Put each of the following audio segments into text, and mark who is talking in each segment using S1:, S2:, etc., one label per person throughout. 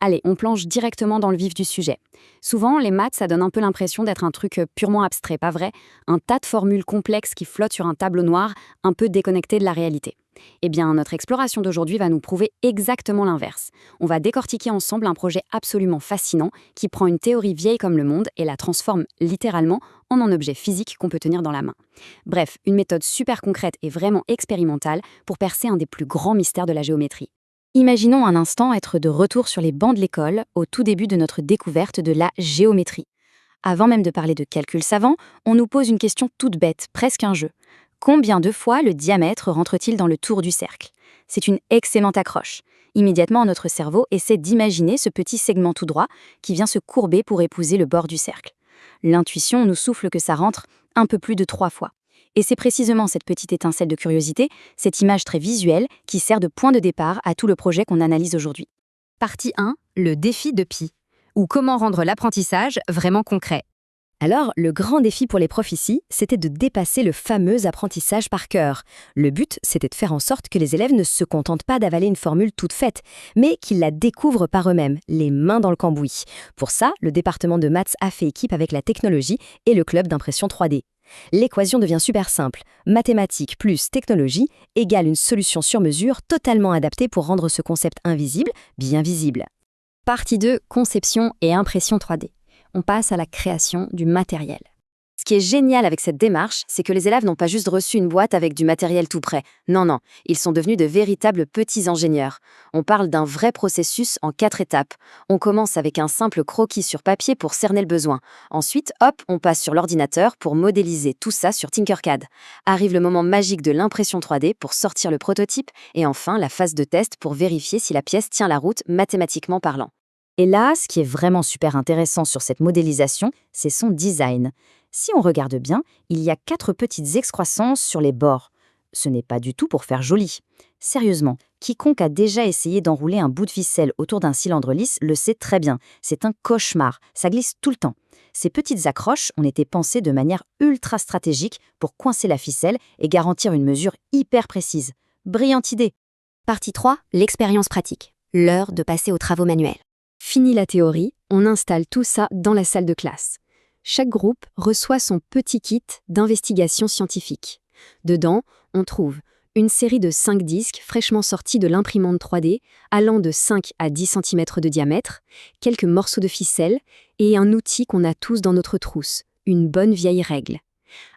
S1: Allez, on plonge directement dans le vif du sujet. Souvent, les maths, ça donne un peu l'impression d'être un truc purement abstrait, pas vrai? Un tas de formules complexes qui flottent sur un tableau noir, un peu déconnecté de la réalité. Eh bien, notre exploration d'aujourd'hui va nous prouver exactement l'inverse. On va décortiquer ensemble un projet absolument fascinant qui prend une théorie vieille comme le monde et la transforme littéralement en un objet physique qu'on peut tenir dans la main. Bref, une méthode super concrète et vraiment expérimentale pour percer un des plus grands mystères de la géométrie. Imaginons un instant être de retour sur les bancs de l'école au tout début de notre découverte de la géométrie. Avant même de parler de calcul savant, on nous pose une question toute bête, presque un jeu. Combien de fois le diamètre rentre-t-il dans le tour du cercle? C'est une excellente accroche. Immédiatement, notre cerveau essaie d'imaginer ce petit segment tout droit qui vient se courber pour épouser le bord du cercle. L'intuition nous souffle que ça rentre un peu plus de 3 fois. Et c'est précisément cette petite étincelle de curiosité, cette image très visuelle, qui sert de point de départ à tout le projet qu'on analyse aujourd'hui. Partie 1, le défi de pi, ou comment rendre l'apprentissage vraiment concret. Alors, le grand défi pour les profs ici, c'était de dépasser le fameux apprentissage par cœur. Le but, c'était de faire en sorte que les élèves ne se contentent pas d'avaler une formule toute faite, mais qu'ils la découvrent par eux-mêmes, les mains dans le cambouis. Pour ça, le département de maths a fait équipe avec la technologie et le club d'impression 3D. L'équation devient super simple. Mathématiques plus technologie égale une solution sur mesure totalement adaptée pour rendre ce concept invisible bien visible. Partie 2, conception et impression 3D. On passe à la création du matériel. Ce qui est génial avec cette démarche, c'est que les élèves n'ont pas juste reçu une boîte avec du matériel tout prêt. Non, ils sont devenus de véritables petits ingénieurs. On parle d'un vrai processus en 4 étapes. On commence avec un simple croquis sur papier pour cerner le besoin. Ensuite, hop, on passe sur l'ordinateur pour modéliser tout ça sur Tinkercad. Arrive le moment magique de l'impression 3D pour sortir le prototype et enfin la phase de test pour vérifier si la pièce tient la route mathématiquement parlant. Et là, ce qui est vraiment super intéressant sur cette modélisation, c'est son design. Si on regarde bien, il y a 4 petites excroissances sur les bords. Ce n'est pas du tout pour faire joli. Sérieusement, quiconque a déjà essayé d'enrouler un bout de ficelle autour d'un cylindre lisse le sait très bien. C'est un cauchemar, ça glisse tout le temps. Ces petites accroches ont été pensées de manière ultra stratégique pour coincer la ficelle et garantir une mesure hyper précise. Brillante idée! Partie 3, l'expérience pratique. L'heure de passer aux travaux manuels. Fini la théorie, on installe tout ça dans la salle de classe. Chaque groupe reçoit son petit kit d'investigation scientifique. Dedans, on trouve une série de 5 disques fraîchement sortis de l'imprimante 3D, allant de 5 à 10 cm de diamètre, quelques morceaux de ficelle et un outil qu'on a tous dans notre trousse, une bonne vieille règle.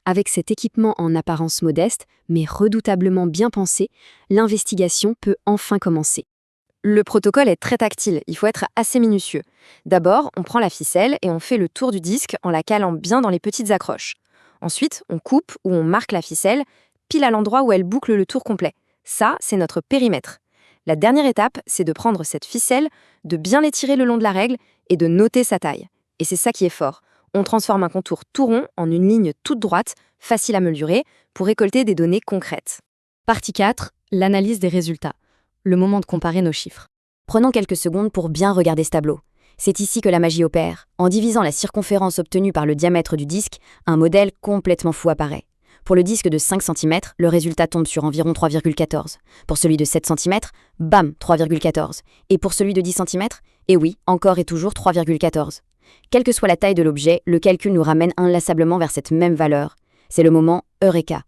S1: Avec cet équipement en apparence modeste, mais redoutablement bien pensé, l'investigation peut enfin commencer. Le protocole est très tactile, il faut être assez minutieux. D'abord, on prend la ficelle et on fait le tour du disque en la calant bien dans les petites accroches. Ensuite, on coupe ou on marque la ficelle, pile à l'endroit où elle boucle le tour complet. Ça, c'est notre périmètre. La dernière étape, c'est de prendre cette ficelle, de bien l'étirer le long de la règle et de noter sa taille. Et c'est ça qui est fort. On transforme un contour tout rond en une ligne toute droite, facile à mesurer, pour récolter des données concrètes. Partie 4, l'analyse des résultats. Le moment de comparer nos chiffres. Prenons quelques secondes pour bien regarder ce tableau. C'est ici que la magie opère. En divisant la circonférence obtenue par le diamètre du disque, un modèle complètement fou apparaît. Pour le disque de 5 cm, le résultat tombe sur environ 3,14. Pour celui de 7 cm, bam, 3,14. Et pour celui de 10 cm, eh oui, encore et toujours 3,14. Quelle que soit la taille de l'objet, le calcul nous ramène inlassablement vers cette même valeur. C'est le moment Eureka.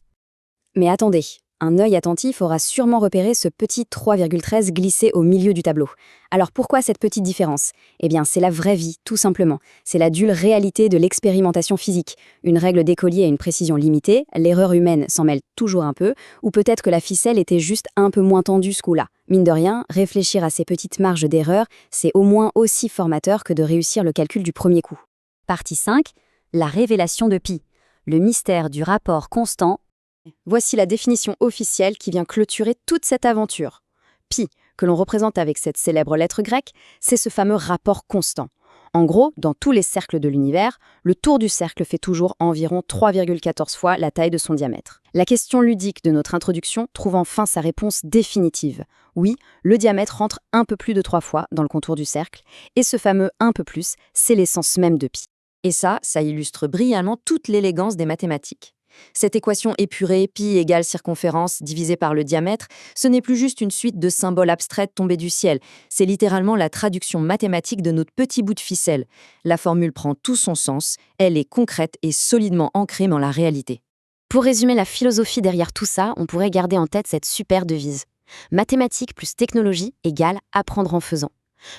S1: Mais attendez, un œil attentif aura sûrement repéré ce petit 3,13 glissé au milieu du tableau. Alors pourquoi cette petite différence? Eh bien, c'est la vraie vie, tout simplement. C'est la dure réalité de l'expérimentation physique. Une règle d'écolier à une précision limitée, l'erreur humaine s'en mêle toujours un peu, ou peut-être que la ficelle était juste un peu moins tendue ce coup-là. Mine de rien, réfléchir à ces petites marges d'erreur, c'est au moins aussi formateur que de réussir le calcul du premier coup. Partie 5, la révélation de pi. Le mystère du rapport constant. Voici la définition officielle qui vient clôturer toute cette aventure. Pi, que l'on représente avec cette célèbre lettre grecque, c'est ce fameux rapport constant. En gros, dans tous les cercles de l'univers, le tour du cercle fait toujours environ 3,14 fois la taille de son diamètre. La question ludique de notre introduction trouve enfin sa réponse définitive. Oui, le diamètre rentre un peu plus de 3 fois dans le contour du cercle, et ce fameux un peu plus, c'est l'essence même de pi. Et ça illustre brillamment toute l'élégance des mathématiques.
S2: Cette équation épurée, pi égale circonférence divisée par le diamètre, ce n'est plus juste une suite de symboles abstraits tombés du ciel, c'est littéralement la traduction mathématique de notre petit bout de ficelle. La formule prend tout son sens, elle est concrète et solidement ancrée dans la réalité.
S1: Pour résumer la philosophie derrière tout ça, on pourrait garder en tête cette super devise. Mathématiques plus technologie égale apprendre en faisant.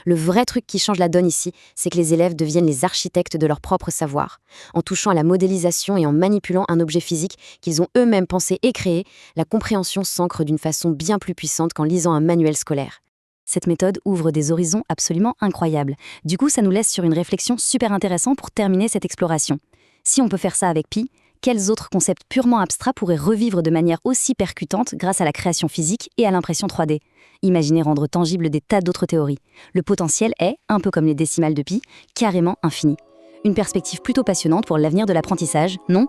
S1: Le vrai truc qui change la donne ici, c'est que les élèves deviennent les architectes de leur propre savoir. En touchant à la modélisation et en manipulant un objet physique qu'ils ont eux-mêmes pensé et créé, la compréhension s'ancre d'une façon bien plus puissante qu'en lisant un manuel scolaire.
S3: Cette méthode ouvre des horizons absolument incroyables. Du coup, ça nous laisse sur une réflexion super intéressante pour terminer cette exploration. Si on peut faire ça avec Pi, quels autres concepts purement abstraits pourraient revivre de manière aussi percutante grâce à la création physique et à l'impression 3D? Imaginez rendre tangibles des tas d'autres théories. Le potentiel est, un peu comme les décimales de Pi, carrément infini. Une perspective plutôt passionnante pour l'avenir de l'apprentissage, non ?